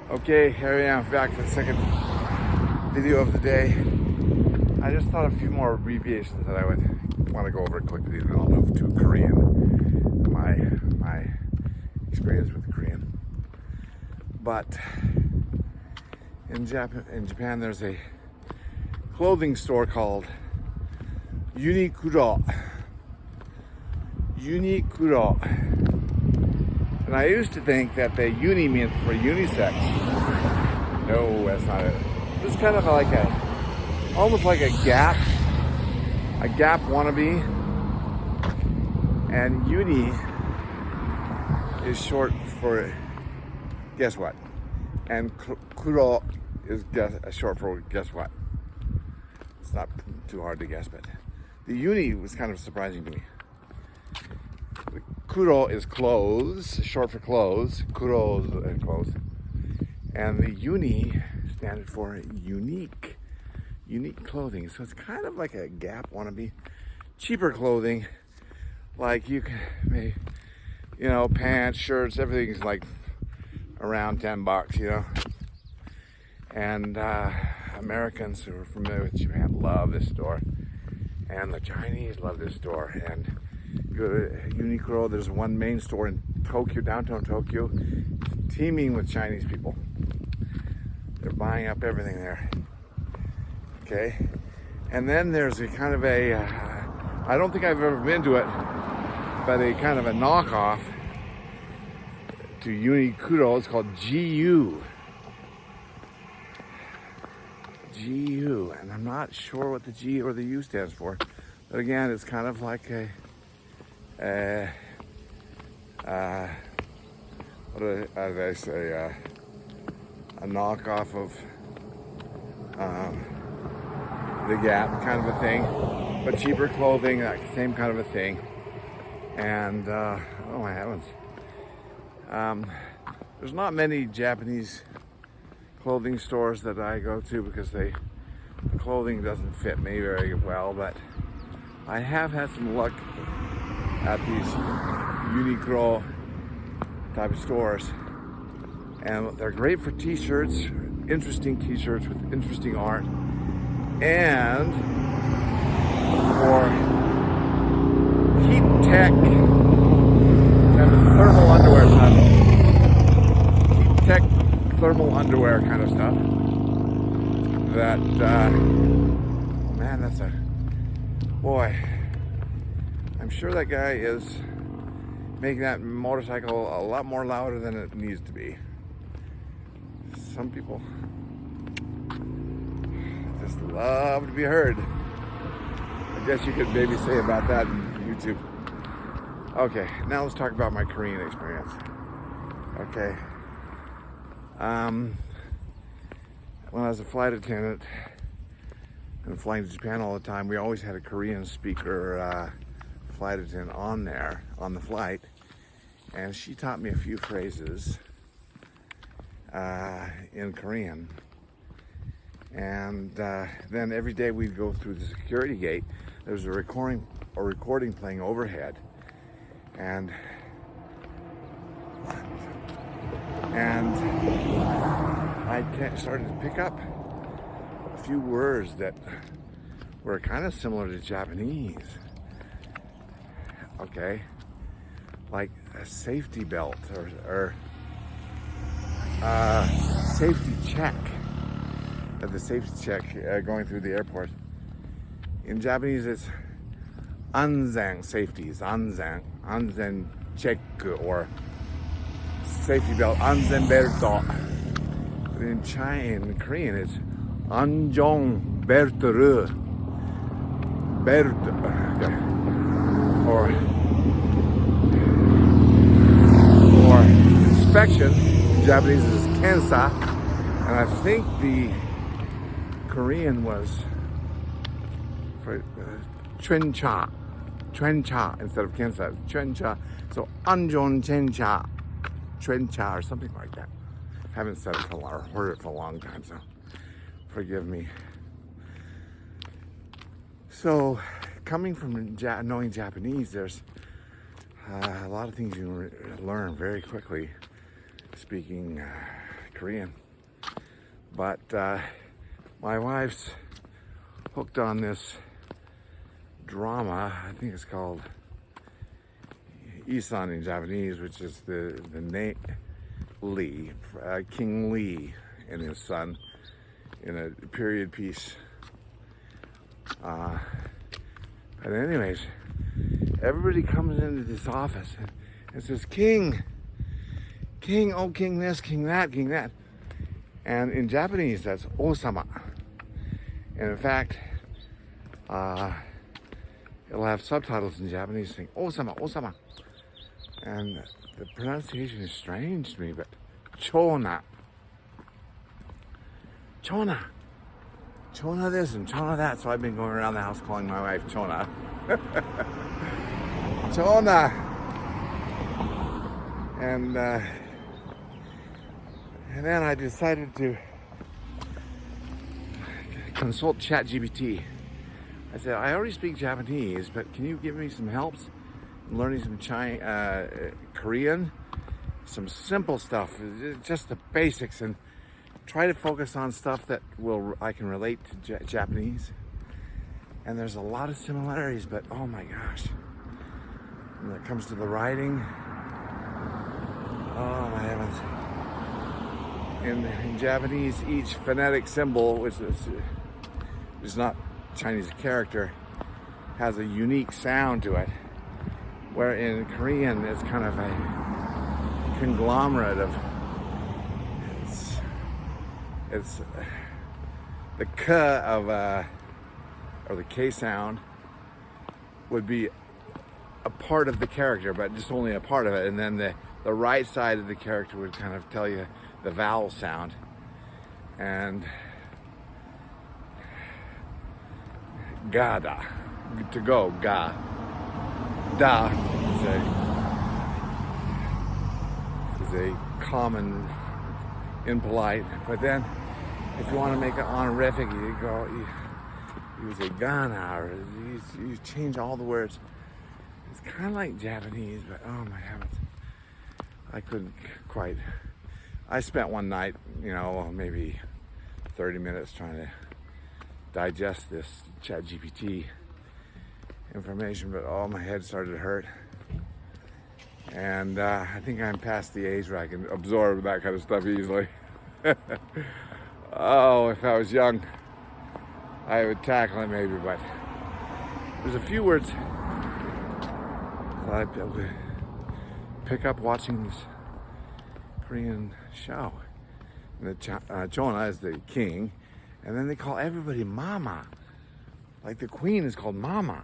Okay, here I am back for the second video of the day. I just thought a few more abbreviations that I would want to go over quickly, and then I'll move to Korean, my experience with Korean. But in Japan, there's a clothing store called Uni-Clo. Uni-Clo. And I used to think that the uni meant for unisex. No, that's not it. It's kind of like almost like a Gap wannabe. And uni is short for, guess what? And kuro is short for guess what? It's not too hard to guess, but the uni was kind of surprising to me. Kuro is clothes, short for clothes. Kuro is clothes. And the uni stands for unique clothing. So it's kind of like a Gap wannabe. Cheaper clothing, like you can maybe, pants, shirts, everything's like around $10, And Americans who are familiar with Japan love this store. And the Chinese love this store. And go to Uni-Clo, there's one main store in Tokyo, downtown Tokyo. It's teeming with Chinese people. They're buying up everything there. Okay? And then there's a kind of I don't think I've ever been to it, but a kind of a knockoff to Uni-Clo. It's called GU. GU. And I'm not sure what the G or the U stands for. But again, it's kind of like what did I say? A knockoff of the Gap kind of a thing, but cheaper clothing, that same kind of a thing. And oh my heavens, there's not many Japanese clothing stores that I go to because the clothing doesn't fit me very well, but I have had some luck at these Uni-Clo type of stores, and they're great for t-shirts, interesting t-shirts with interesting art, and for heat tech kind of thermal underwear heat tech thermal underwear kind of stuff that man, that's a boy. I'm sure that guy is making that motorcycle a lot more louder than it needs to be. Some people just love to be heard. I guess you could maybe say about that in YouTube. Okay, now let's talk about my Korean experience. Okay. When I was a flight attendant and flying to Japan all the time, we always had a Korean speaker flight attendant on there on the flight, and she taught me a few phrases in Korean. And then every day we'd go through the security gate. There was a recording playing overhead, and I started to pick up a few words that were kind of similar to Japanese. Okay, like a safety belt or safety check. At the safety check going through the airport. In Japanese, it's anzen safeties, anzen check, or safety belt, anzen belto. But in Korean, it's anjong beltoru, belt, or inspection. In Japanese, is kensa, and I think the Korean was for trencha instead of kensa, trencha. So anjon trencha or something like that. Haven't said it or heard it for a long time, so forgive me. So coming from knowing Japanese, there's a lot of things you learn very quickly speaking Korean. But my wife's hooked on this drama. I think it's called Isan in Japanese, which is the name Lee, King Lee and his son in a period piece. But anyways, everybody comes into this office and says, King, King, oh King this, King that, King that. And in Japanese, that's Osama. And in fact, it'll have subtitles in Japanese saying Osama, Osama. And the pronunciation is strange to me, but Chona. Chona. Chona this and Chona that. So I've been going around the house calling my wife Chona. Chona. And then I decided to consult ChatGPT. I said, I already speak Japanese, but can you give me some helps in learning some Korean? Some simple stuff, just the basics, and try to focus on stuff that I can relate to Japanese. And there's a lot of similarities, but oh my gosh. When it comes to the writing, oh my heavens. In Japanese, each phonetic symbol, which is not Chinese character, has a unique sound to it. Where in Korean, it's kind of a conglomerate of, it's the k of or the k sound would be a part of the character, but just only a part of it, and then the right side of the character would kind of tell you the vowel sound. And gada, to go, ga, da is a common, impolite, but then if you want to make it honorific, you use a gana, or you change all the words. It's kind of like Japanese, but oh my heavens, I couldn't quite. I spent one night, maybe 30 minutes trying to digest this ChatGPT information, but oh, my head started to hurt. And I think I'm past the age where I can absorb that kind of stuff easily. Oh, if I was young, I would tackle it maybe, but there's a few words that I'd be able to pick up watching this Korean show. And the Chona is the king, and then they call everybody Mama. Like the queen is called Mama.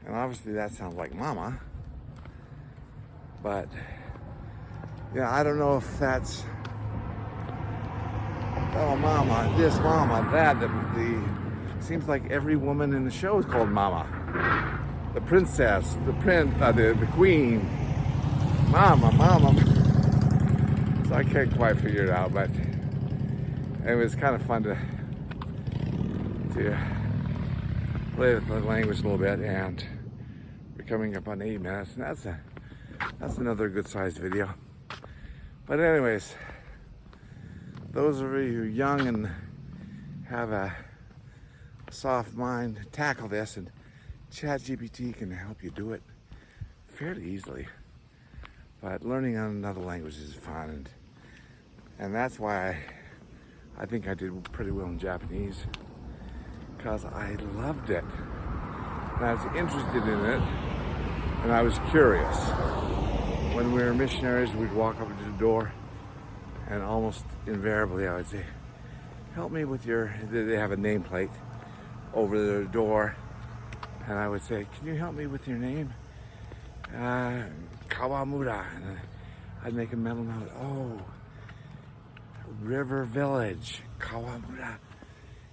And obviously that sounds like Mama. But, I don't know if that's, oh, Mama, this, Mama, that. Seems like every woman in the show is called Mama. The princess, the queen, Mama. So I can't quite figure it out, but it was kind of fun to play with the language a little bit, and we're coming up on 8 minutes, and that's another good sized video. But anyways, those of you who are young and have a soft mind, tackle this, and ChatGPT can help you do it fairly easily. But learning another language is fun, and that's why I think I did pretty well in Japanese, because I loved it, and I was interested in it, and I was curious. When we were missionaries, we'd walk up to the door, and almost invariably I would say, help me with they have a nameplate over their door, and I would say, can you help me with your name? Kawamura. And I'd make a mental note, oh, River Village, Kawamura.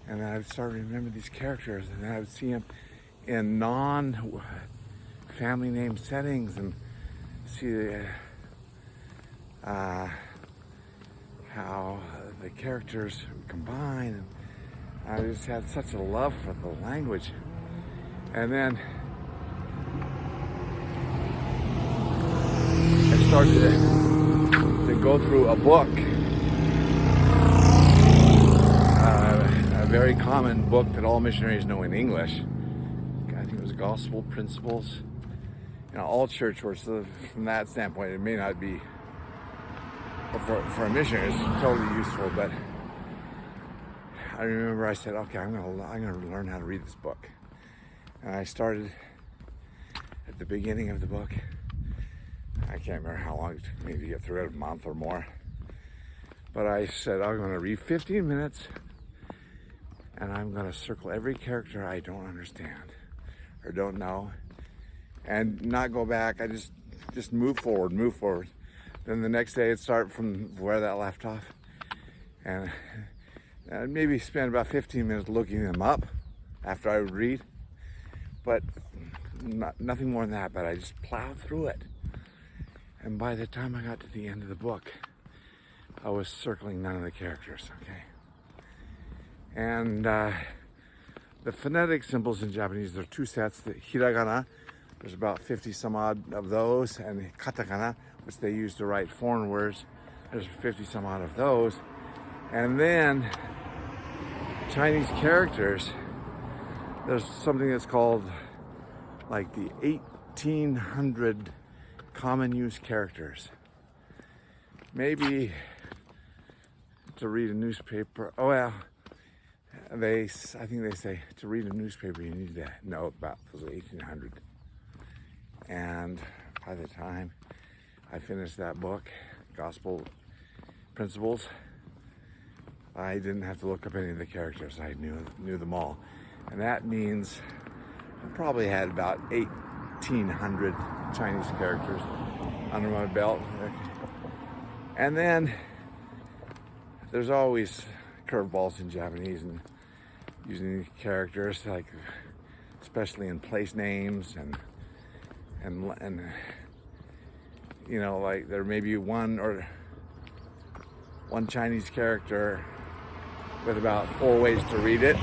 And then I would start to remember these characters, and then I would see them in non-family name settings, and see how the characters combine. And I just had such a love for the language. And then I started to go through a book, a very common book that all missionaries know in English. I think it was Gospel Principles. You know, all church works, so from that standpoint, it may not be, for a missionary, it's totally useful, but I remember I said, okay, I'm gonna learn how to read this book. And I started at the beginning of the book. I can't remember how long it took me to get through it, a month or more. But I said, I'm gonna read 15 minutes and I'm gonna circle every character I don't understand or don't know and not go back. I just move forward. Then the next day I'd start from where that left off. And I'd maybe spend about 15 minutes looking them up after I would read. But nothing more than that, but I just plowed through it. And by the time I got to the end of the book, I was circling none of the characters, okay? And the phonetic symbols in Japanese, there are two sets. The hiragana, there's about 50 some odd of those, and the katakana, which they use to write foreign words, there's 50 some odd of those. And then Chinese characters, there's something that's called like the 1800 common use characters. Maybe to read a newspaper, oh well, I think they say to read a newspaper you need to know about those 1800. And by the time I finished that book, Gospel Principles, I didn't have to look up any of the characters. I knew them all. And that means I probably had about 1,800 Chinese characters under my belt. And then there's always curveballs in Japanese and using characters, like especially in place names and you know, like there may be one Chinese character with about 4 ways to read it.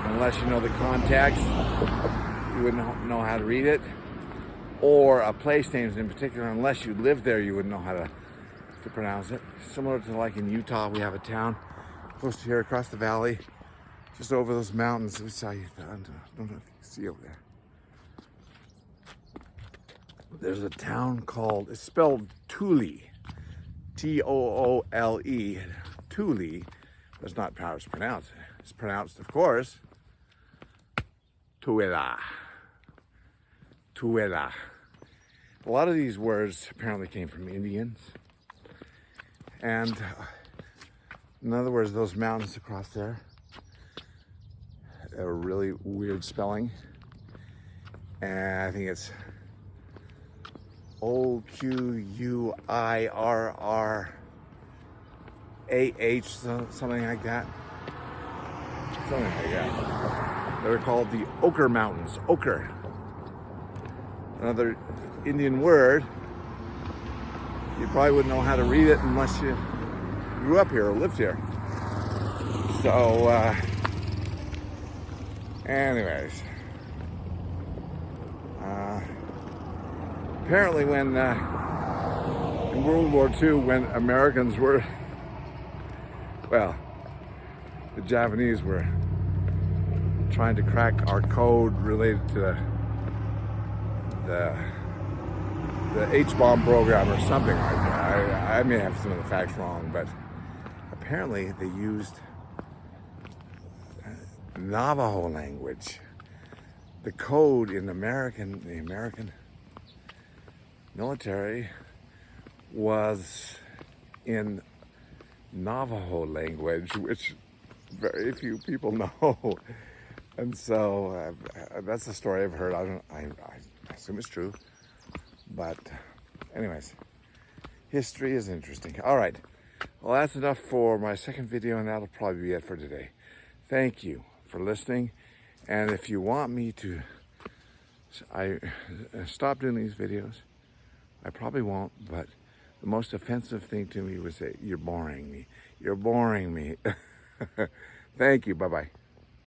Unless you know the context, you wouldn't know how to read it. Or a place names in particular, unless you live there, you wouldn't know how to pronounce it. Similar to like in Utah, we have a town close to here across the valley, just over those mountains. I don't know if you can see over there. There's a town called, it's spelled Toole, Toole, Toole. That's not how it's pronounced. It's pronounced, of course, Tuela. Tuela. A lot of these words apparently came from Indians. And in other words, those mountains across there are really weird spelling. And I think it's Oquirrh, something like that. Something like that. They're called the Oquirrh Mountains. Oquirrh. Another Indian word. You probably wouldn't know how to read it unless you grew up here or lived here. So, anyways. Apparently when, in World War II, when Americans were, well, the Japanese were trying to crack our code related to the H-bomb program or something like that. I may have some of the facts wrong, but apparently they used Navajo language. The code in the American military was in Navajo language, which very few people know. And so that's a story I've heard. I assume it's true. But anyways, history is interesting. All right. Well, that's enough for my second video, and that'll probably be it for today. Thank you for listening. And if you want me to stop doing these videos, I probably won't, but the most offensive thing to me was that you're boring me. You're boring me. Thank you. Bye-bye.